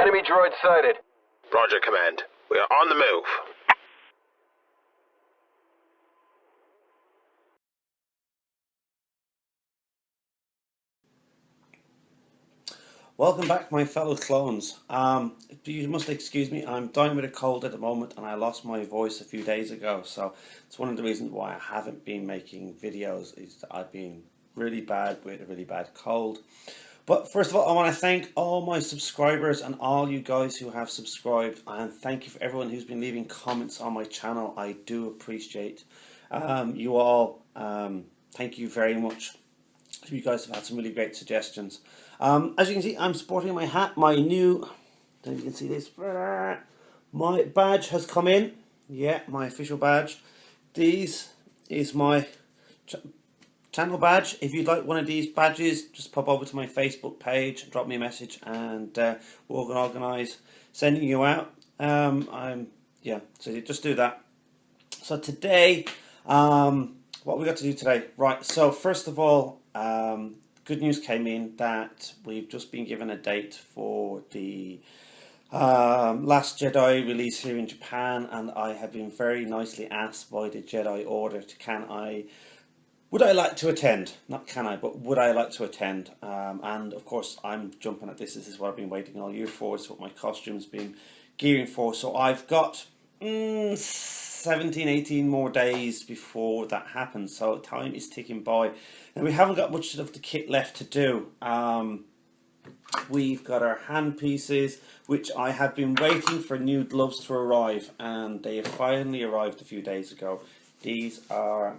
Enemy droid sighted. Roger, Command. We are on the move. Welcome back, my fellow clones. You must excuse me, I'm dying with a cold at the moment and I lost my voice a few days ago, so it's one of the reasons why I haven't been making videos, is that I've been really bad with a really bad cold. But first of all, I want to thank all my subscribers and all you guys who have subscribed, and thank you for everyone who's been leaving comments on my channel. I do appreciate you all. Thank you very much. You guys have had some really great suggestions. As you can see, I'm sporting my hat, my new, I don't know if you can see this, my badge has come in. Yeah, my official badge. These is my channel badge. If you'd like one of these badges, just pop over to my Facebook page, drop me a message, and we'll organise sending you out. Yeah, so just do that. So today, what we got to do today, right? So first of all, good news came in that we've just been given a date for the Last Jedi release here in Japan, and I have been very nicely asked by the Jedi Order to would I like to attend? Not can I, but would I like to attend? And of course I'm jumping at this. This is what I've been waiting all year for. It's what my costume's been gearing for. So I've got 17, 18 more days before that happens. So time is ticking by. And we haven't got much of the kit left to do. We've got our hand pieces, which I have been waiting for new gloves to arrive. And they have finally arrived a few days ago. These are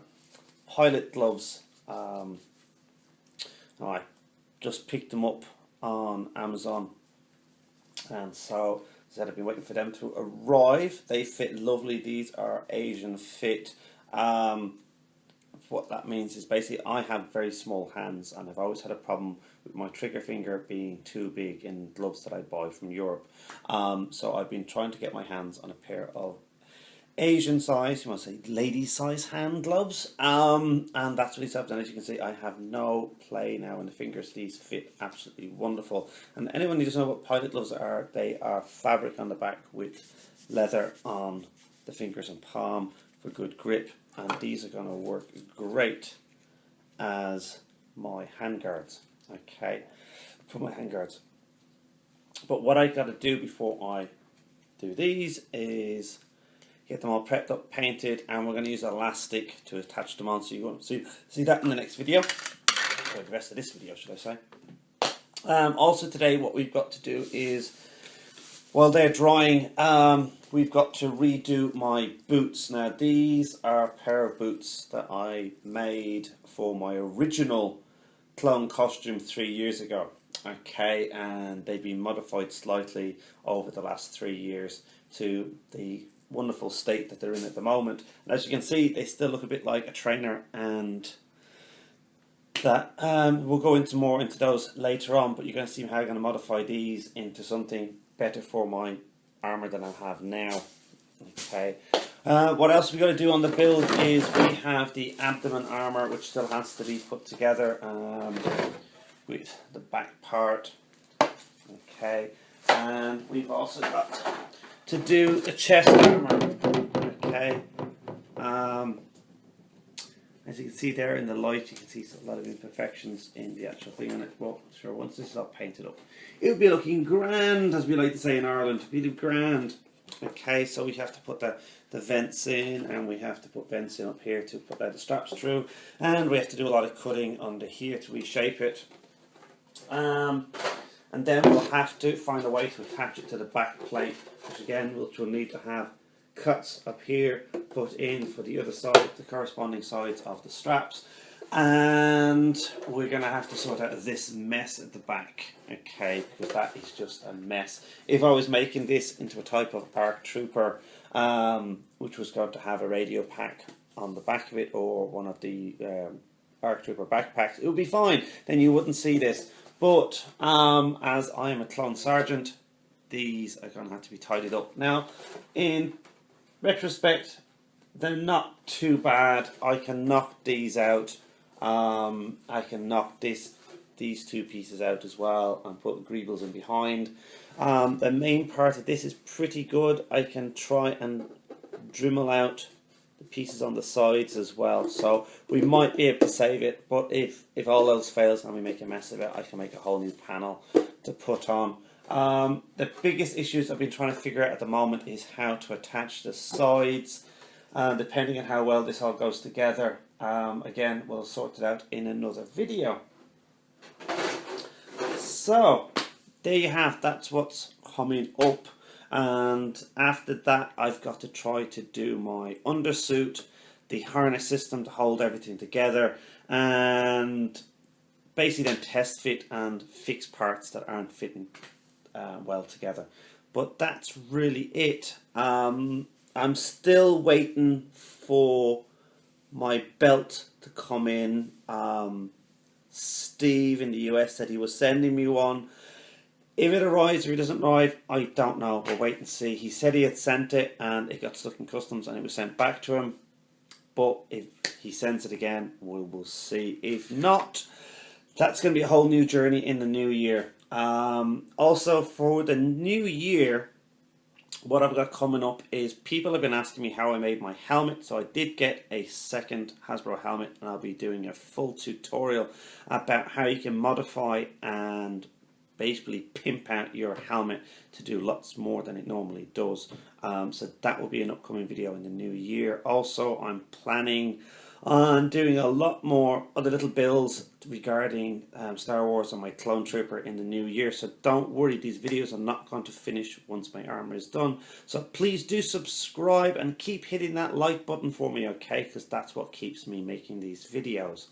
pilot gloves. I just picked them up on Amazon, and so I've been waiting for them to arrive. They fit lovely. These are Asian fit. What that means is basically I have very small hands, and I've always had a problem with my trigger finger being too big in gloves that I buy from Europe. So I've been trying to get my hands on a pair of Asian size, you want to say lady size hand gloves, and that's what these have done. As you can see, I have no play now in the fingers. These fit absolutely wonderful. And anyone who doesn't know what pilot gloves are, they are fabric on the back with leather on the fingers and palm for good grip, and these are going to work great as my hand guards. Okay, for my hand guards. But what I got to do before I do these is get them all prepped up, painted, and we're going to use elastic to attach them on, so you're going to see that in the next video, or the rest of this video should I say. Also today what we've got to do is, while they're drying, we've got to redo my boots. Now these are a pair of boots that I made for my original clone costume 3 years ago. Okay, and they've been modified slightly over the last 3 years to the wonderful state that they're in at the moment. And as you can see, they still look a bit like a trainer, and that we'll go into more into those later on, but you're going to see how I'm going to modify these into something better for my armor than I have now. Okay, what else we got to do on the build is we have the abdomen armor, which still has to be put together with the back part. Okay, and we've also got to do the chest armor. Okay, as you can see there in the light, you can see a lot of imperfections in the actual thing on it. Well, sure, once this is all painted up, it'll be looking grand, as we like to say in Ireland. It'll be grand. Okay, so we have to put the vents in, and we have to put vents in up here to put the straps through, and we have to do a lot of cutting under here to reshape it. And then we'll have to find a way to attach it to the back plate, which again we'll need to have cuts up here put in for the other side, the corresponding sides of the straps. And we're going to have to sort out this mess at the back, okay, because that is just a mess. If I was making this into a type of ARC Trooper, which was going to have a radio pack on the back of it, or one of the ARC Trooper backpacks, it would be fine, then you wouldn't see this. But as I am a clone sergeant, these are going to have to be tidied up. Now, in retrospect, they're not too bad. I can knock these out. I can knock this these two pieces out as well and put greebles in behind. The main part of this is pretty good. I can try and Dremel out the pieces on the sides as well, so we might be able to save it, but if all else fails and we make a mess of it, I can make a whole new panel to put on. The biggest issues I've been trying to figure out at the moment is how to attach the sides, depending on how well this all goes together. Again, we'll sort it out in another video. So there you have, that's what's coming up. And after that, I've got to try to do my undersuit, the harness system to hold everything together, and basically then test fit and fix parts that aren't fitting well together. But that's really it. I'm still waiting for my belt to come in. Steve in the US said he was sending me one. If it arrives or he doesn't arrive, I don't know. We'll wait and see. He said he had sent it and it got stuck in customs and it was sent back to him. But if he sends it again, we will see. If not, that's going to be a whole new journey in the new year. Also, for the new year, what I've got coming up is people have been asking me how I made my helmet. So I did get a second Hasbro helmet and I'll be doing a full tutorial about how you can modify and basically pimp out your helmet to do lots more than it normally does. So that will be an upcoming video in the new year. Also, I'm planning on doing a lot more other little builds regarding Star Wars and my clone trooper in the new year. So don't worry, these videos are not going to finish once my armor is done. So please do subscribe and keep hitting that like button for me, okay? Because that's what keeps me making these videos.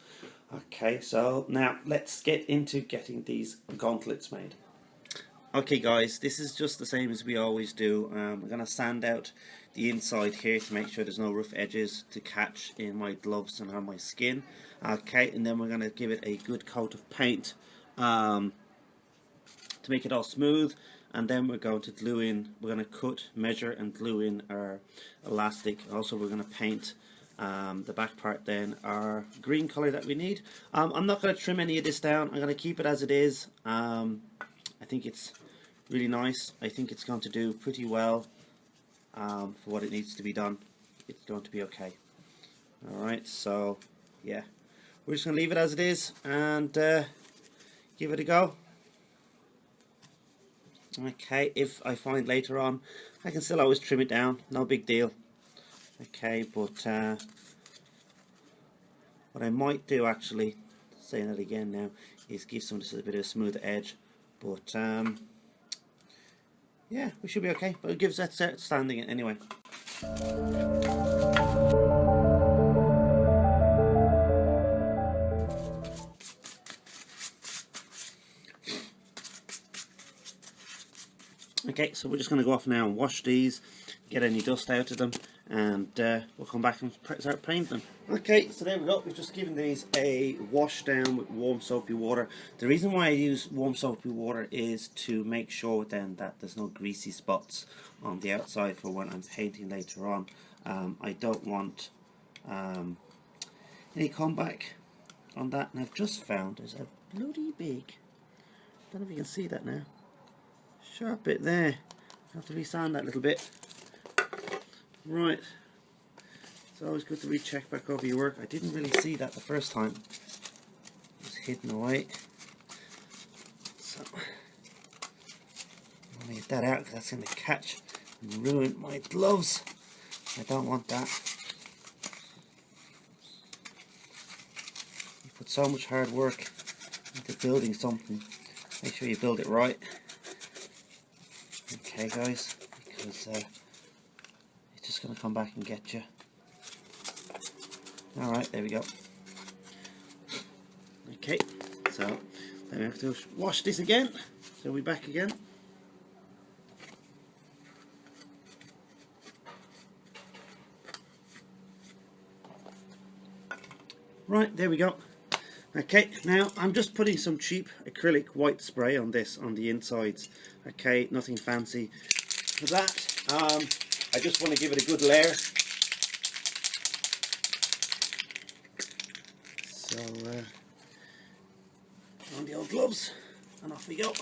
Okay, so now let's get into getting these gauntlets made. Okay guys, this is just the same as we always do. We're going to sand out the inside here to make sure there's no rough edges to catch in my gloves and on my skin. Okay, and then we're going to give it a good coat of paint to make it all smooth. And then we're going to glue in, we're going to cut, measure and glue in our elastic. Also we're going to paint the back part then our green color that we need. I'm not going to trim any of this down. I'm going to keep it as it is. I think it's really nice. I think it's going to do pretty well for what it needs to be done. It's going to be okay. Alright, so yeah, we're just going to leave it as it is and give it a go. Okay, if I find later on I can still always trim it down, no big deal. Okay, but what I might do, actually, saying that again now, is give some just a bit of a smooth edge. But yeah, we should be okay. But it gives that standing it anyway. Okay, so we're just going to go off now and wash these, get any dust out of them, and we'll come back and start painting them. Okay, so there we go. We've just given these a wash down with warm soapy water. The reason why I use warm soapy water is to make sure then that there's no greasy spots on the outside for when I'm painting later on. I don't want any comeback on that, and I've just found there's a bloody big, I don't know if you can see that now, sharp bit there. I have to re-sand that little bit. Right, it's always good to recheck back over your work. I didn't really see that the first time. It was hidden away. So I'm going to get that out because that's going to catch and ruin my gloves. I don't want that. You put so much hard work into building something. Make sure you build it right. Okay guys, because it's just going to come back and get you. Alright, there we go. Okay, so then we have to wash this again. So we'll be back again. Right, there we go. Okay, now I'm just putting some cheap acrylic white spray on this, on the insides. Okay, nothing fancy for that. I just want to give it a good layer. So on the old gloves, and off we go.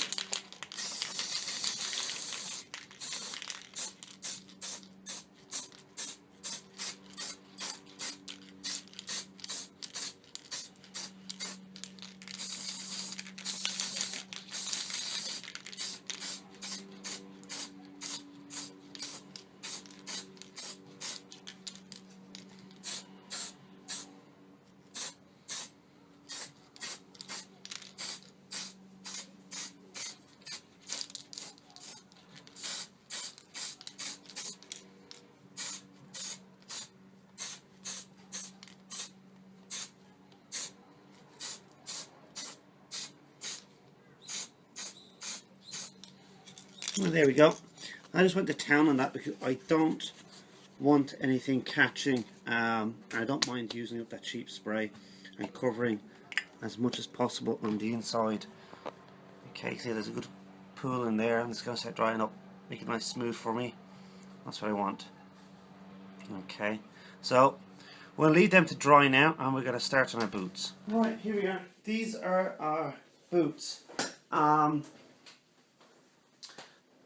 Well, there we go. I just went to town on that because I don't want anything catching. I don't mind using up that cheap spray and covering as much as possible on the inside. Okay, see there's a good pool in there. I'm just going to start drying up, make it nice smooth for me. That's what I want. Okay, so we'll leave them to dry now, and we're going to start on our boots. Right, here we are. These are our boots.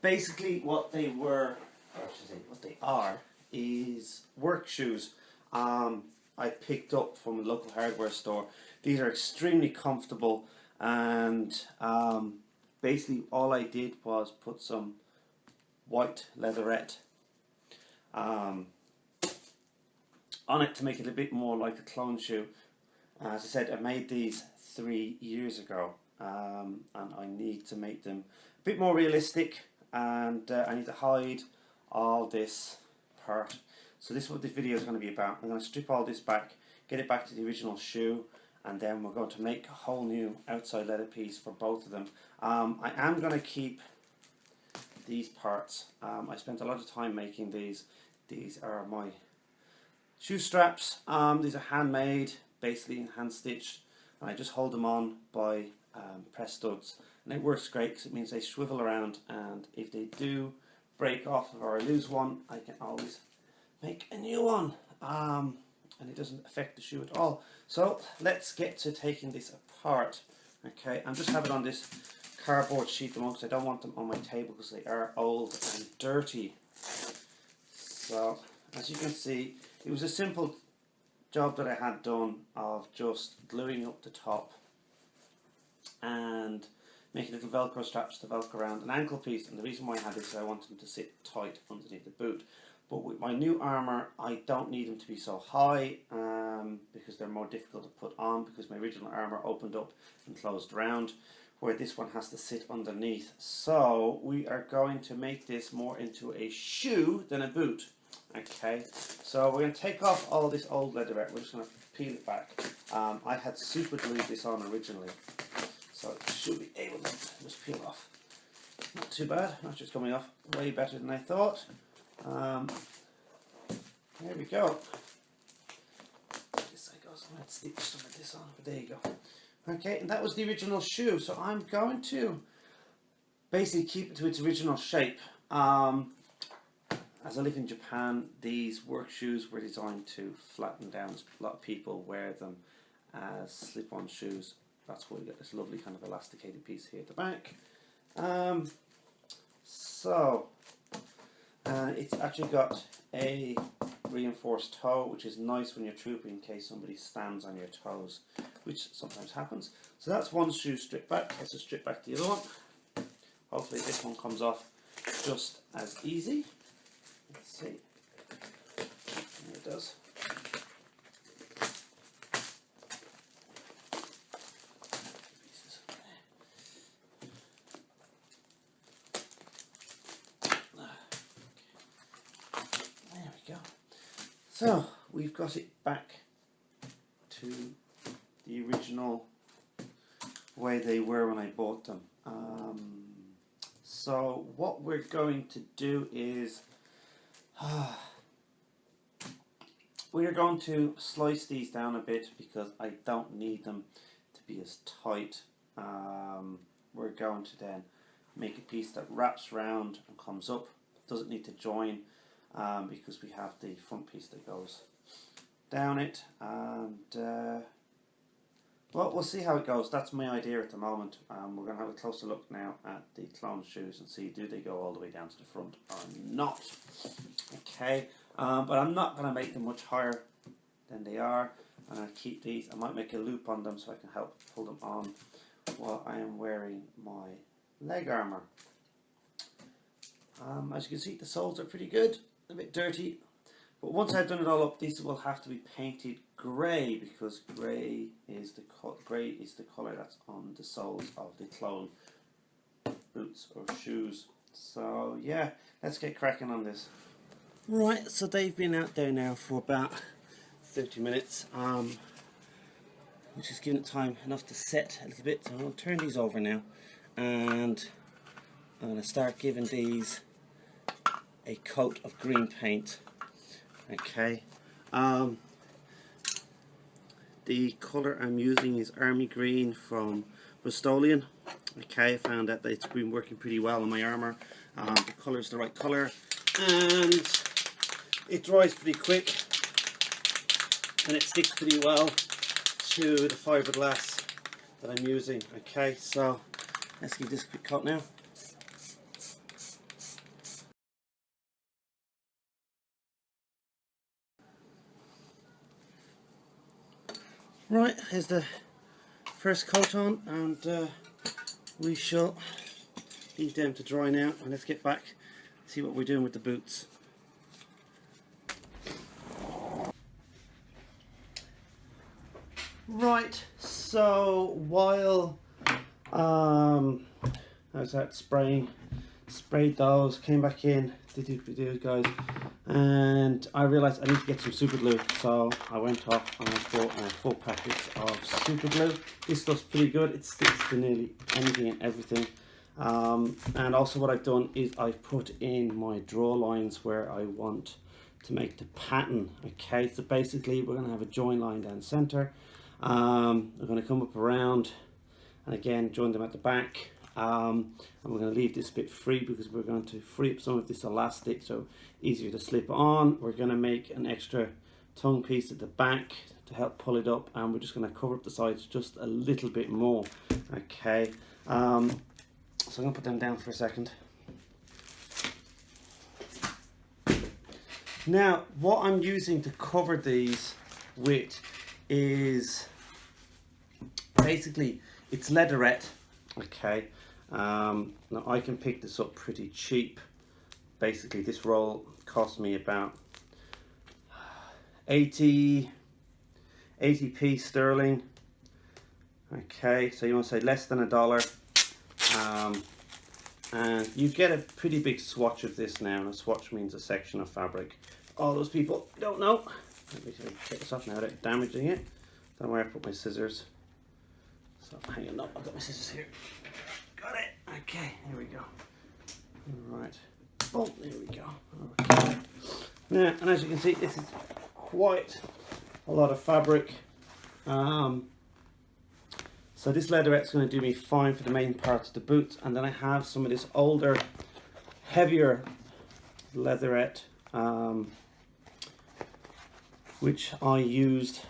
Basically what they were, or I should say what they are, is work shoes I picked up from a local hardware store. These are extremely comfortable, and basically all I did was put some white leatherette on it to make it a bit more like a clone shoe. As I said, I made these 3 years ago, and I need to make them a bit more realistic, and I need to hide all this part. So this is what this video is going to be about. I'm going to strip all this back, get it back to the original shoe, and then we're going to make a whole new outside leather piece for both of them. I am going to keep these parts. I spent a lot of time making these. These are my shoe straps. These are handmade, basically hand stitched, and I just hold them on by press studs, and it works great because it means they swivel around, and if they do break off or I lose one, I can always make a new one, and it doesn't affect the shoe at all. So let's get to taking this apart. Okay, I'm just having it on this cardboard sheet at the moment because I don't want them on my table because they are old and dirty. So as you can see, it was a simple job that I had done of just gluing up the top and making little velcro straps to velcro around an ankle piece. And the reason why I had this is I want them to sit tight underneath the boot. But with my new Armour, I don't need them to be so high because they're more difficult to put on, because my original Armour opened up and closed around, where this one has to sit underneath. So we are going to make this more into a shoe than a boot. Okay, so we're going to take off all this old leatherette. We're just going to peel it back. I had super glued this on originally, so it should be able to just peel off. Not too bad, not just coming off way better than I thought. There we go. This side goes. I'm going to stitch some of this on, but there you go. Okay, and that was the original shoe, so I'm going to basically keep it to its original shape. As I live in Japan, these work shoes were designed to flatten down. A lot of people wear them as slip-on shoes. That's why we get this lovely kind of elasticated piece here at the back. It's actually got a reinforced toe, which is nice when you're trooping in case somebody stands on your toes, which sometimes happens. So that's one shoe stripped back. Let's just strip back the other one. Hopefully this one comes off just as easy. Let's see. There it does. There we go. So we've got it back to the original way they were when I bought them. So what we're going to do is we are going to slice these down a bit because I don't need them to be as tight. We're going to then make a piece that wraps round and comes up. Doesn't need to join because we have the front piece that goes down it, and Well, we'll see how it goes. That's my idea at the moment. We're going to have a closer look now at the clone shoes and see do they go all the way down to the front or not. Okay, but I'm not going to make them much higher than they are. I'm going to keep these. I might make a loop on them so I can help pull them on while I am wearing my leg armour. As you can see, the soles are pretty good, a bit dirty. But once I've done it all up, these will have to be painted grey because grey is the colour that's on the soles of the clone boots or shoes. So yeah, let's get cracking on this. Right, so they've been out there now for about 30 minutes, which is giving it time enough to set a little bit. So I'm going to turn these over now, and I'm going to start giving these a coat of green paint. Okay, the colour I'm using is Army Green from Rust-Oleum. Okay, I found that it's been working pretty well on my armour. The colour is the right colour and it dries pretty quick and it sticks pretty well to the fiberglass that I'm using. Okay, so let's give this a quick coat now. Right, here's the first coat on, and we shall leave them to dry now, and let's get back and see what we're doing with the boots. Right, so while I was out sprayed those, came back in, did guys, and I realised I need to get some super glue, so I went off and I bought 4 packets of super glue. This stuff's pretty good, it sticks to nearly anything and everything. And also what I've done is I've put in my draw lines where I want to make the pattern. Okay, so basically we're going to have a join line down the centre. We're going to come up around and again join them at the back. And we're going to leave this bit free because we're going to free up some of this elastic so easier to slip on. We're going to make an extra tongue piece at the back to help pull it up, and we're just going to cover up the sides just a little bit more. Okay, so I'm going to put them down for a second. Now what I'm using to cover these with is basically it's leatherette. Okay, now I can pick this up pretty cheap. Basically this roll cost me about 80p sterling. Okay, so you want to say less than $1, and you get a pretty big swatch of this now, and a swatch means a section of fabric. All those people don't know. Let me take this off now without damaging it. Don't know where I put my scissors. So hang on, no, I've got my scissors here. Got it. Okay, here we go. Right. Oh, there we go. Okay. Now, and as you can see, this is quite a lot of fabric. So this leatherette's going to do me fine for the main parts of the boots, and then I have some of this older, heavier leatherette, which I used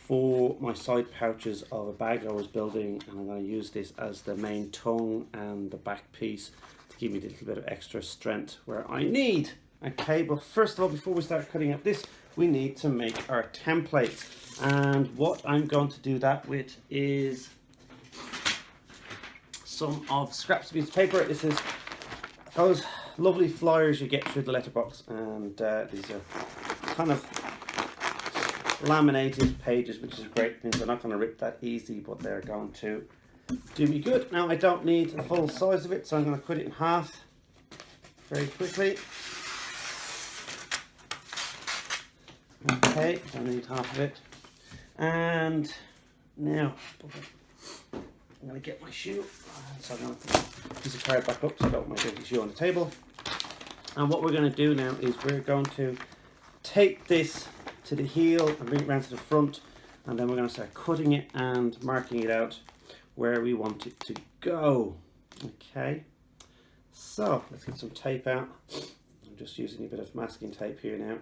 for my side pouches of a bag I was building, and I'm going to use this as the main tongue and the back piece to give me a little bit of extra strength where I need. Okay, but first of all, before we start cutting up this, we need to make our templates, and what I'm going to do that with is some of scraps of piece of paper. This is those lovely flyers you get through the letterbox, and these are kind of laminated pages, which is great. Means they're not going to rip that easy, but they're going to do me good. Now I don't need the full size of it, so I'm going to cut it in half very quickly. Okay, I need half of it, and now I'm going to get my shoe, so I'm going to put a piece of card back up so I don't make my shoe on the table. And what we're going to do now is we're going to take this to the heel and bring it around to the front, and then we're going to start cutting it and marking it out where we want it to go. Okay, so let's get some tape out. I'm just using a bit of masking tape here now.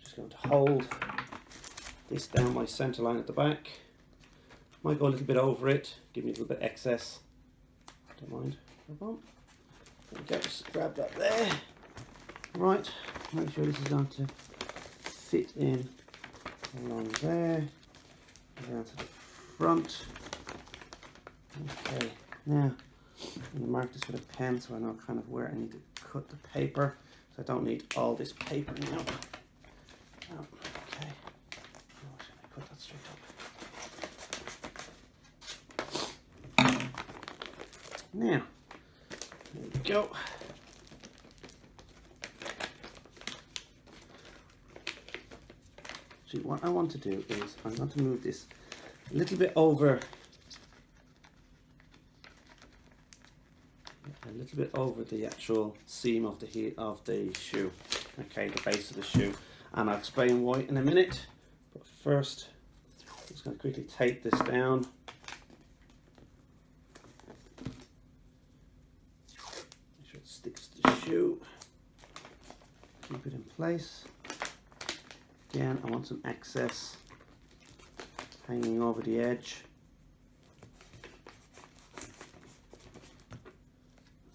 Just going to hold this down my center line at the back, Might go a little bit over it, give me a little bit excess. Don't mind. There we go, just grab that there. Right, make sure this is going to fit in along there, down to the front. Okay, now I'm going to mark this with a pen so I know kind of where I need to cut the paper. So I don't need all this paper now. Oh, okay, oh, should I put that straight up? Now, there we go. See, what I want to do is I'm going to move this a little bit over, the actual seam of the shoe. Okay, the base of the shoe, and I'll explain why in a minute. But first, I'm just going to quickly tape this down. Make sure it sticks to the shoe. Keep it in place. Again, I want some excess hanging over the edge.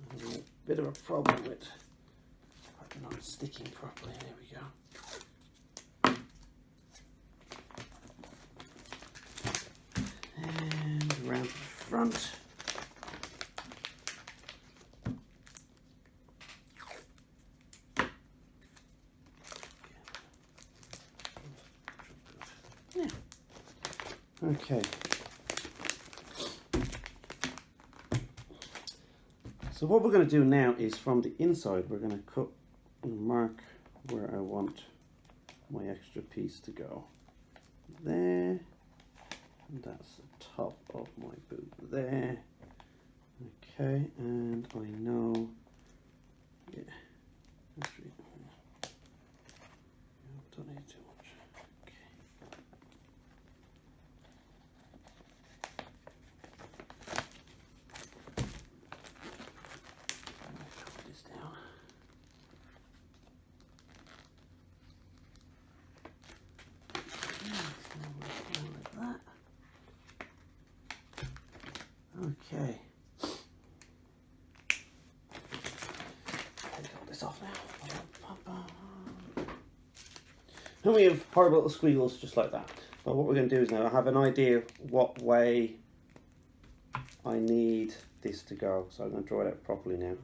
I have a bit of a problem with probably not sticking properly. There we go. And around the front. Okay, so what we're going to do now is from the inside we're going to cut and mark where I want my extra piece to go. There, and that's the top of my boot there. Okay, and I know, yeah, actually, don't need too much. Okay. Take all this off now. And we have horrible little squiggles just like that. But what we're going to do is now I have an idea what way I need this to go. So I'm going to draw it out properly now.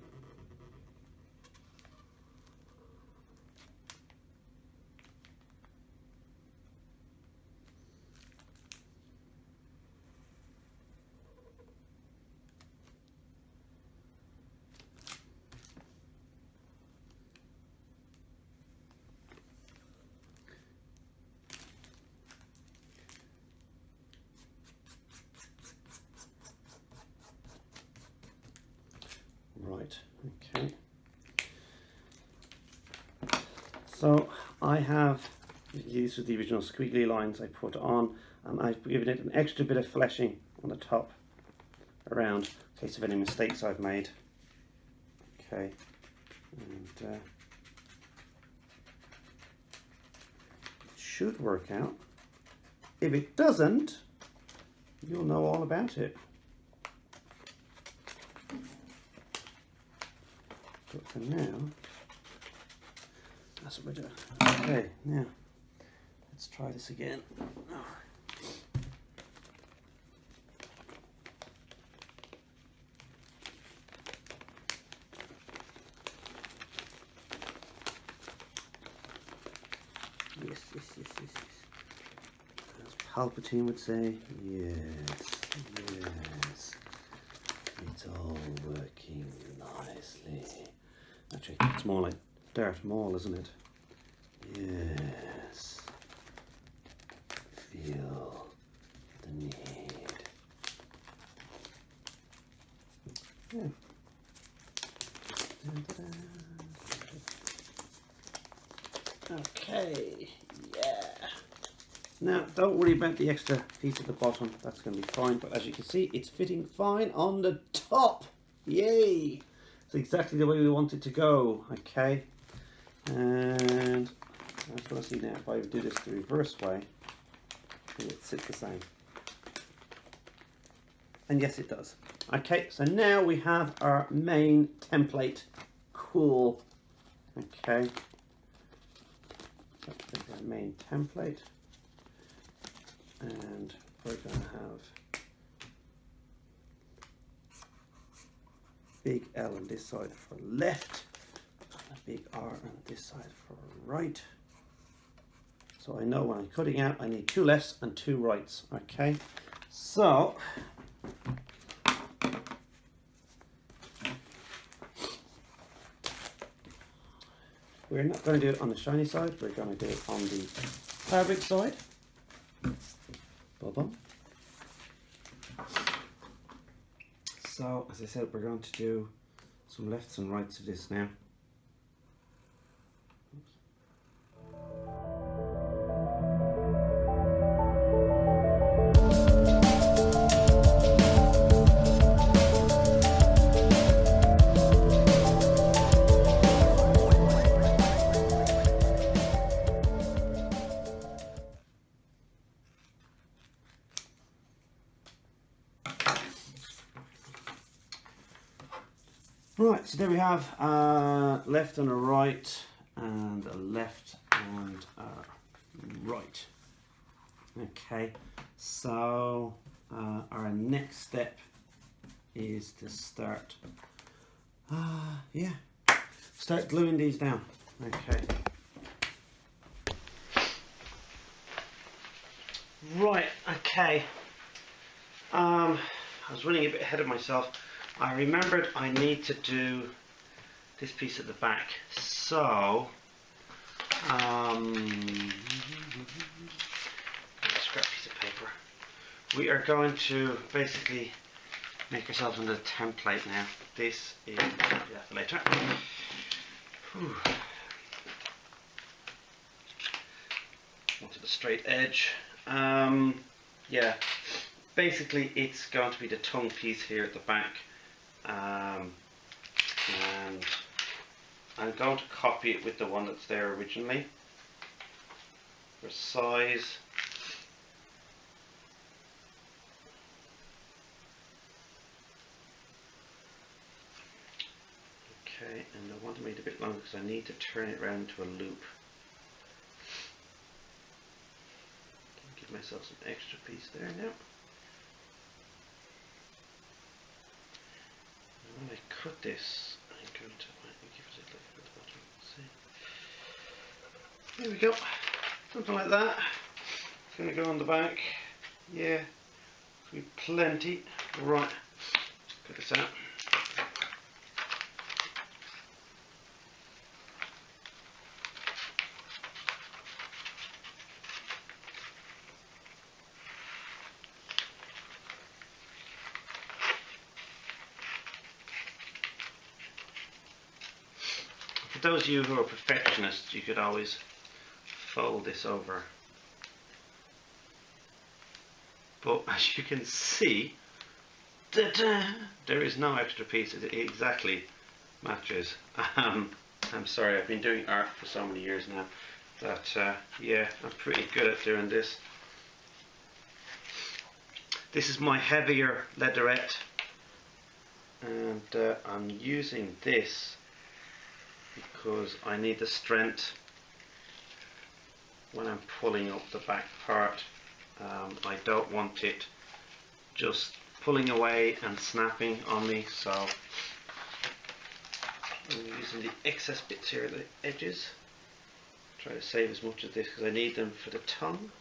Right, okay. So I have, these are the original squiggly lines I put on, and I've given it an extra bit of fleshing on the top around in case of any mistakes I've made. Okay, and it should work out. If it doesn't, you'll know all about it. But for now, that's what we're doing. Okay, now let's try this again. Yes, yes, yes, yes, yes. As Palpatine would say, yes, yes. It's all working nicely. Actually, it's more like Darth Maul, isn't it? Yes. Feel the need. Yeah. Okay, yeah. Now, don't worry about the extra piece at the bottom. That's going to be fine. But as you can see, it's fitting fine on the top. Yay! It's exactly the way we want it to go. Okay. And that's what I see now. If I do this the reverse way, it would sit the same. And yes, it does. Okay, so now we have our main template. Cool. Okay. That's our main template. And we're going to have big L on this side for left, and a big R on this side for right. So I know when I'm cutting out, I need 2 lefts and 2 rights. Okay, so we're not going to do it on the shiny side, we're going to do it on the fabric side. Boom. So, as I said, we're going to do some lefts and rights of this now. Right, so there we have left and a right, and a left and a right. Okay, so our next step is to start, start gluing these down. Okay. Right, okay. I was running a bit ahead of myself. I remembered I need to do this piece at the back, so scrap piece of paper. We are going to basically make ourselves into a template now. This is for later. Onto the straight edge. Yeah, basically it's going to be the tongue piece here at the back. And I'm going to copy it with the one that's there originally for size. Okay, and I want to make it a bit longer because I need to turn it around to a loop. Give myself some extra piece there now. When I cut this, I'm going to give it a little bit at the bottom. See? There we go. Something like that. It's going to go on the back. Yeah. Plenty. Right. Cut this out. For those of you who are perfectionists, you could always fold this over. But as you can see, there is no extra piece. It exactly matches. I'm sorry, I've been doing art for so many years now that yeah, I'm pretty good at doing this. This is my heavier leatherette, and I'm using this because I need the strength when I'm pulling up the back part. I don't want it just pulling away and snapping on me, so I'm using the excess bits here at the edges. Try to save as much of this because I need them for the tongue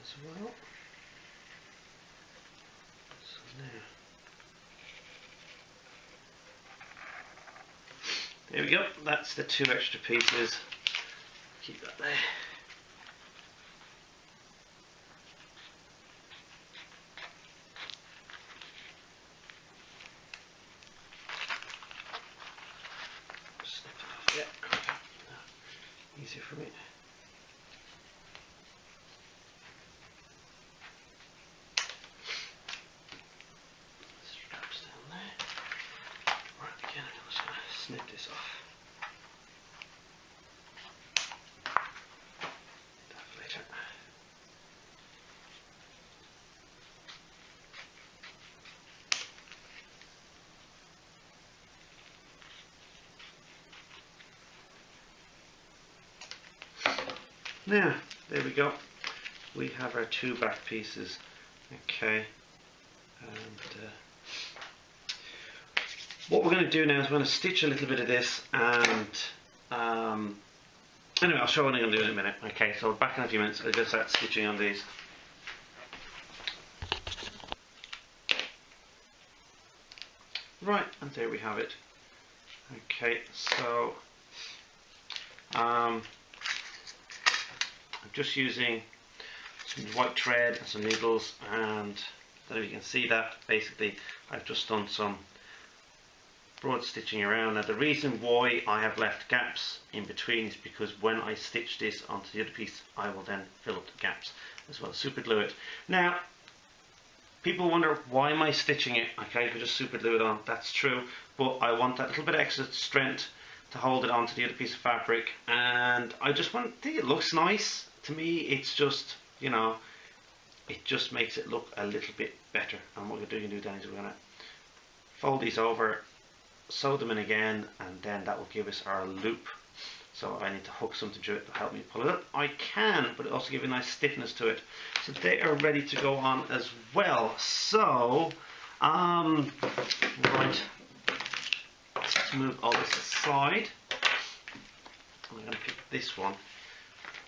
as well. So now, there we go, that's the 2 extra pieces. Keep that there. Snip it off, yeah. Easier for me. Straps down there. Right, again, I'm just going to snip this off. Now, there we go. We have our two back pieces. Okay. And what we're going to do now is we're going to stitch a little bit of this, and anyway, I'll show what I'm going to do in a minute. Okay, so back in a few minutes. I'll just start stitching on these. Right, and there we have it. Okay, so I'm just using some white thread and some needles, and I don't know if you can see that. Basically, I've just done some broad stitching around. Now, the reason why I have left gaps in between is because when I stitch this onto the other piece, I will then fill up the gaps as well as super glue it. Now, people wonder, why am I stitching it? Okay, I could just super glue it on. That's true, but I want that little bit of extra strength to hold it onto the other piece of fabric, and I think it looks nice. To me, it's just, you know, it just makes it look a little bit better. And what we're going to do then is we're going to fold these over, sew them in again, and then that will give us our loop. So if I need to hook something to it to help me pull it up, I can, but it also gives a nice stiffness to it. So they are ready to go on as well. So, right, let's move all this aside. I'm going to pick this one.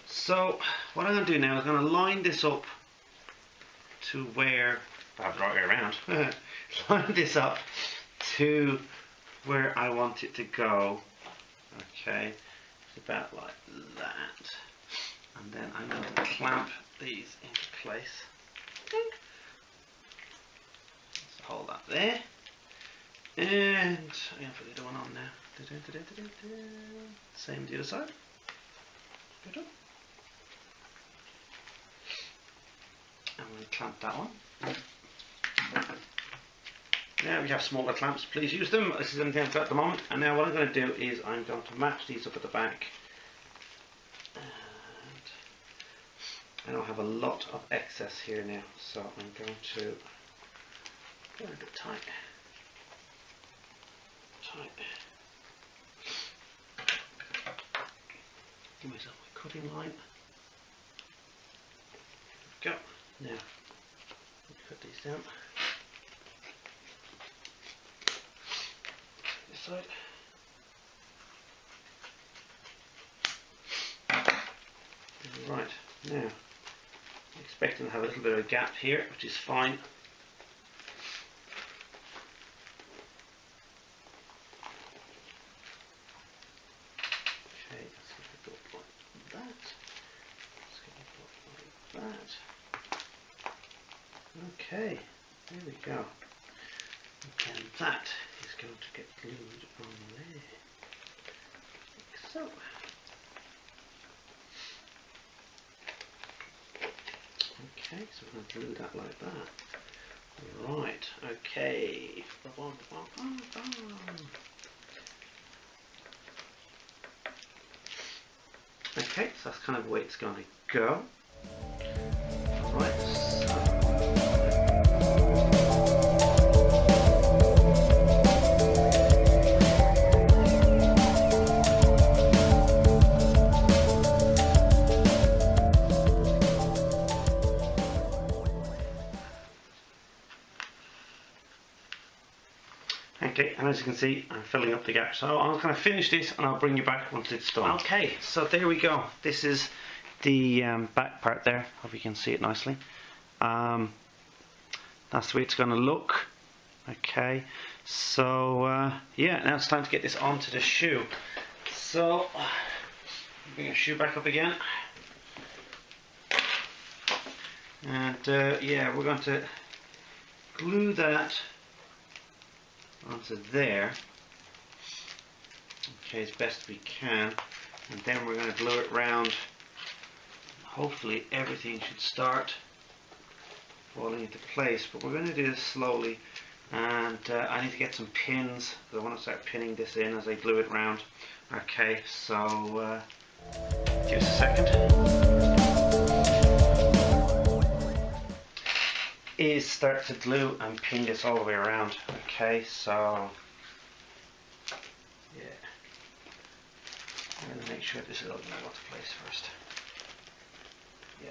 So what I'm going to do now is I'm going to line this up to where, I've brought it around, line this up to where I want it to go. Okay, it's about like that. And then I'm going to clamp these into place. Let's hold that there. And I'm going to put the other one on now. Same the other side. Good. I'm going to clamp that one. Now we have smaller clamps, please use them. This is anything I've got at the moment. And now what I'm going to do is I'm going to match these up at the back. And I don't have a lot of excess here now, so I'm going to get a bit tight. Give myself my cutting line. There we go. Now, cut these down. This side. Right, now, I'm expecting to have a little bit of a gap here, which is fine. Okay, let's get it up like that. Let's get it up like that. Okay, there we go. And that is going to get glued on there, like so. Okay, so we're going to glue that like that. Right, okay. Okay, so that's kind of the way it's going to go. Right, so okay, and as you can see, I'm filling up the gap. So I'm going to finish this and I'll bring you back once it's done. Okay, so there we go. This is the back part there. Hope you can see it nicely. That's the way it's going to look. Okay, so yeah, now it's time to get this onto the shoe. So, bring the shoe back up again. And yeah, we're going to glue that onto there, okay, as best we can, and then we're going to glue it round. Hopefully everything should start falling into place, but we're going to do this slowly, and I need to get some pins because I want to start pinning this in as I glue it round. Okay, so give us a second. Is start to glue and pin this all the way around. Okay, so yeah, I'm going to make sure this is all going to go to place first. Yeah.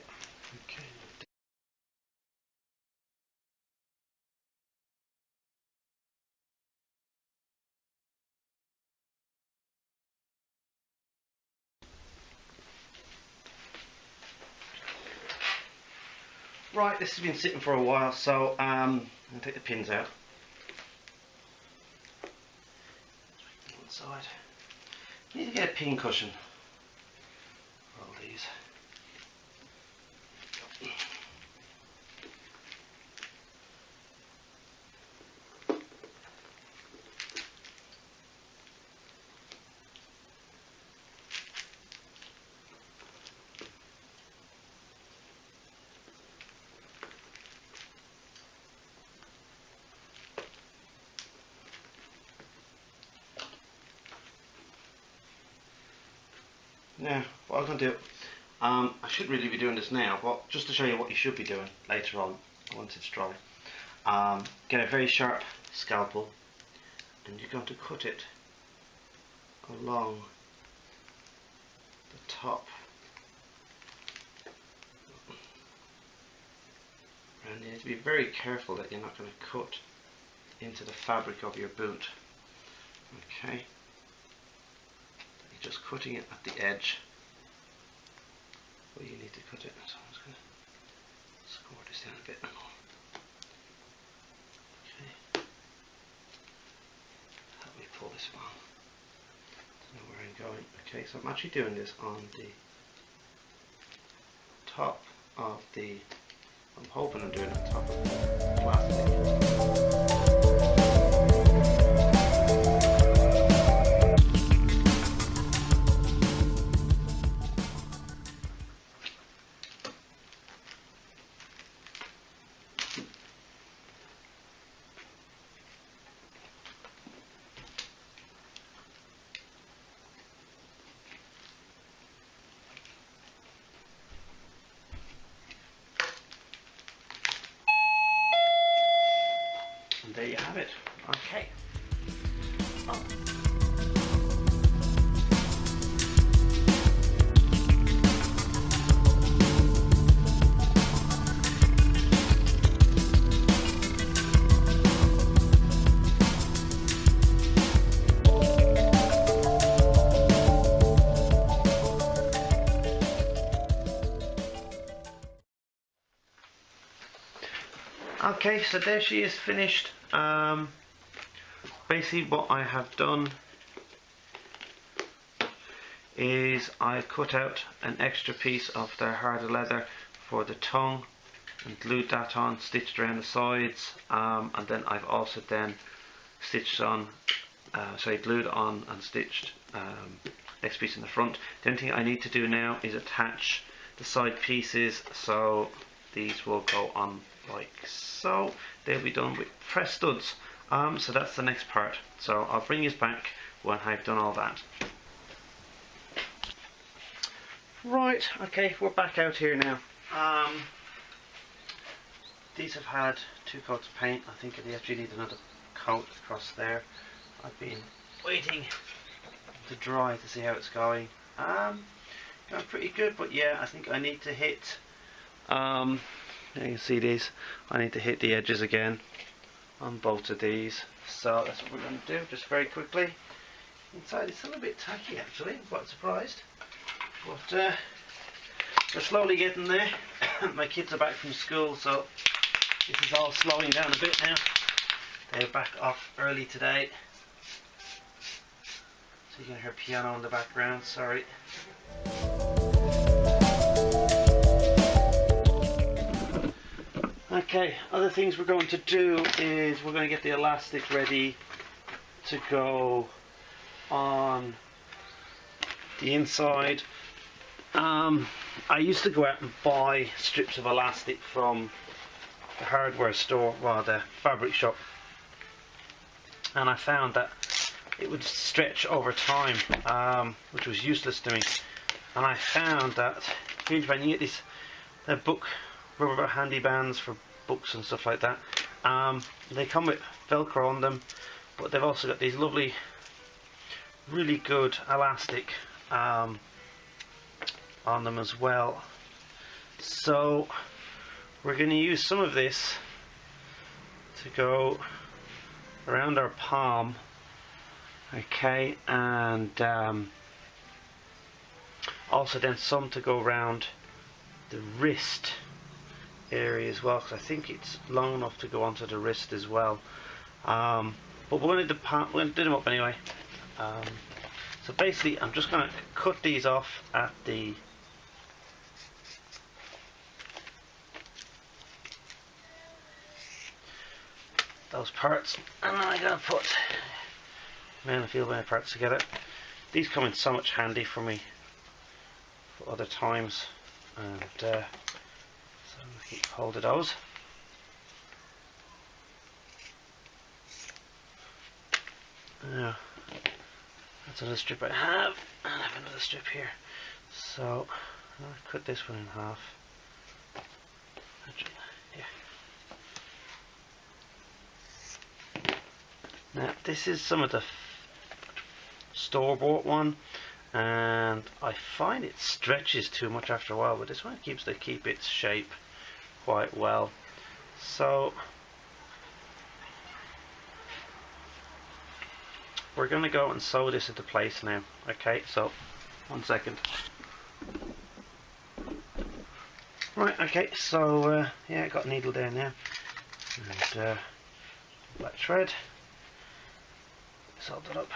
Okay. Right, this has been sitting for a while, so I'll take the pins out. One side. Need to get a pin cushion for all these. Now, what I'm going to do, I should really be doing this now, but just to show you what you should be doing later on, once it's dry. Get a very sharp scalpel, and you're going to cut it along the top. And you need to be very careful that you're not going to cut into the fabric of your boot. Okay. You're just cutting it at the edge where you need to cut it. So I'm just going to score this down a bit. Okay. Help me pull this one. I know where I'm going. Okay, so I'm actually doing this on the top of the, I'm hoping I'm doing it on top of the plastic. And there you have it. Okay. Okay, so there she is finished. Basically what I have done is I've cut out an extra piece of the hard leather for the tongue and glued that on, stitched around the sides, and then I've also then stitched on, glued on and stitched next piece in the front. The only thing I need to do now is attach the side pieces, so these will go on like so. They'll be done with press studs. So that's the next part. So I'll bring you back when I've done all that. Right, okay, we're back out here now. These have had 2 coats of paint. I think they actually need another coat across there. I've been waiting to dry to see how it's going. Going pretty good, but yeah, I think I need to hit, you can see these, I need to hit the edges again on both of these. So that's what we're going to do, just very quickly. Inside it's a little bit tacky actually, I'm quite surprised. But we're slowly getting there. My kids are back from school, so this is all slowing down a bit now. They're back off early today. So you can hear piano in the background, sorry. Okay, other things we're going to do is we're going to get the elastic ready to go on the inside. I used to go out and buy strips of elastic from the hardware store, well, the fabric shop, and I found that it would stretch over time, which was useless to me. And I found that you get these book rubber handy bands for books and stuff like that. They come with Velcro on them, but they've also got these lovely, really good elastic on them as well. So we're going to use some of this to go around our palm, okay, and also then some to go around the wrist area as well, because I think it's long enough to go onto the wrist as well. But we're going to do them up anyway. So basically I'm just going to cut these off at those parts, and then I'm going to put a few of my parts together. These come in so much handy for me for other times, and so I'm going to keep hold of those. Now, that's another strip I have, and I have another strip here. So I'll cut this one in half. Yeah. Now this is some of the store-bought one, and I find it stretches too much after a while, but this one keeps its shape quite well. So we're going to go and sew this into place now. Okay, so 1 second. Right, okay, so yeah, I got a needle there now, and black thread. Sew that up.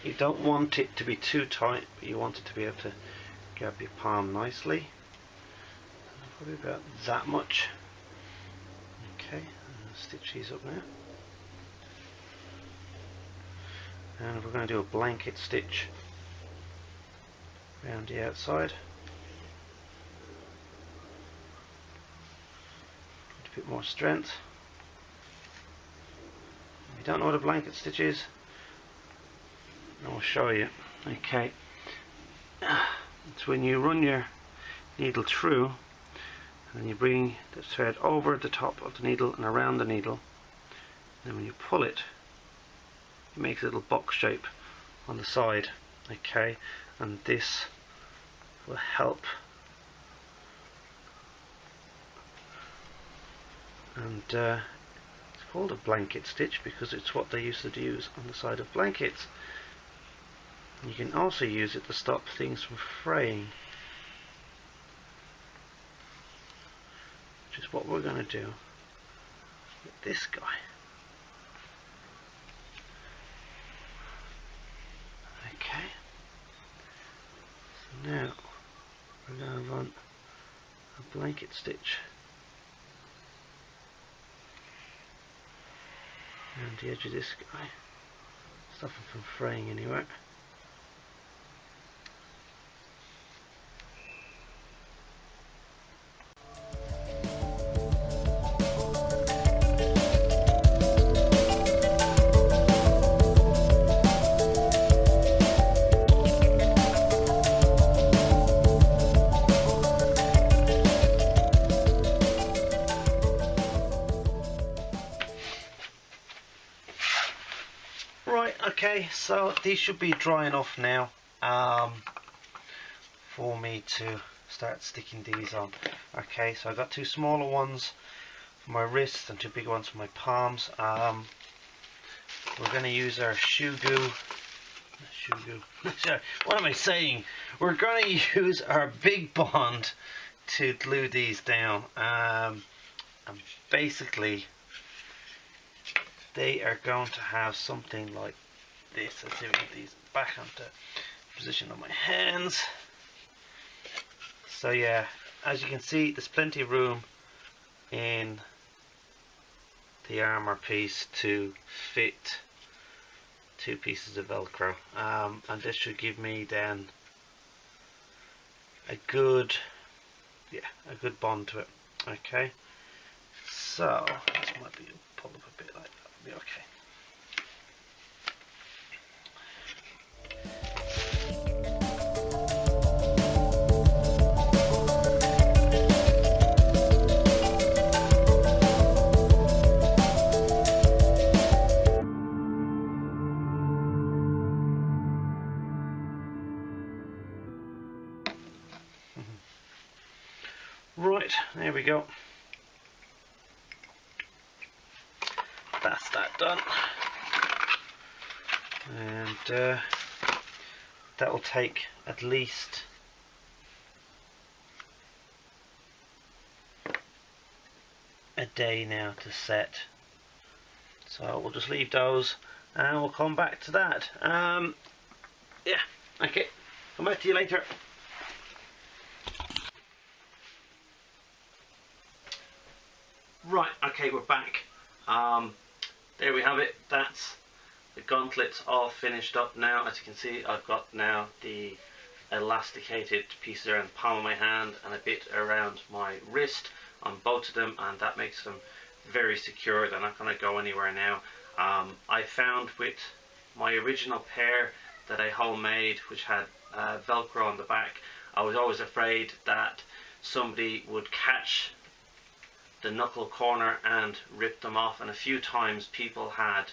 You don't want it to be too tight, but you want it to be able to grab your palm nicely. Probably about that much. Okay, I'll stitch these up now. And we're going to do a blanket stitch around the outside. A bit more strength. If you don't know what a blanket stitch is, I'll show you. Okay, it's when you run your needle through and you bring the thread over the top of the needle and around the needle, and then when you pull it, it makes a little box shape on the side. Okay, and this will help, and it's called a blanket stitch because it's what they used to use on the side of blankets. You can also use it to stop things from fraying, which is what we're going to do with this guy. Okay, so now we're going to run a blanket stitch around the edge of this guy, stop him from fraying anywhere. Right, okay, so these should be dry enough now for me to start sticking these on. Okay, so I got two smaller ones for my wrists and two big ones for my palms. We're going to use our what am I saying? We're going to use our Big Bond to glue these down. And basically they are going to have something like this. Let's see if we get these back onto position on my hands. So yeah, as you can see, there's plenty of room in the Armour piece to fit two pieces of Velcro, and this should give me then a good bond to it. Okay, so this might be pulled up a bit like that. Be okay. Right, there we go. That's that done. And that will take at least a day now to set. So we'll just leave those and we'll come back to that. Yeah, okay. Come back to you later. Right, okay, we're back. There we have it. That's the gauntlets all finished up now. As you can see, I've got now the elasticated pieces around the palm of my hand and a bit around my wrist on both of them, and that makes them very secure. They're not going to go anywhere now. I found with my original pair that I homemade, which had Velcro on the back, I was always afraid that somebody would catch the knuckle corner and rip them off, and a few times people had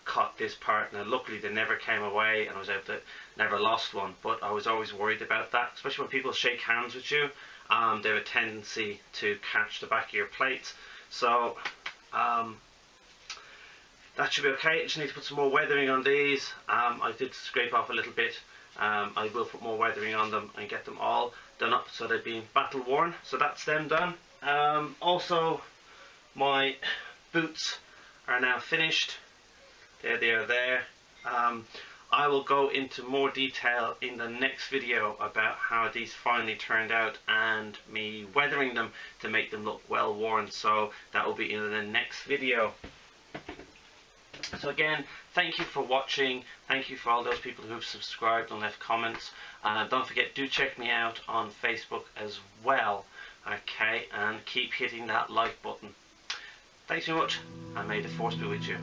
caught this part. Now luckily they never came away and I was able to, never lost one, but I was always worried about that, especially when people shake hands with you. They have a tendency to catch the back of your plates. So that should be okay. I just need to put some more weathering on these. I did scrape off a little bit. I will put more weathering on them and get them all done up so they've been battle worn. So that's them done. Also, my boots are now finished. There they are there. I will go into more detail in the next video about how these finally turned out and me weathering them to make them look well worn. So that will be in the next video. So again, thank you for watching. Thank you for all those people who've subscribed and left comments. Don't forget, do check me out on Facebook as well. Okay, and keep hitting that like button. Thanks so much, and may the force be with you.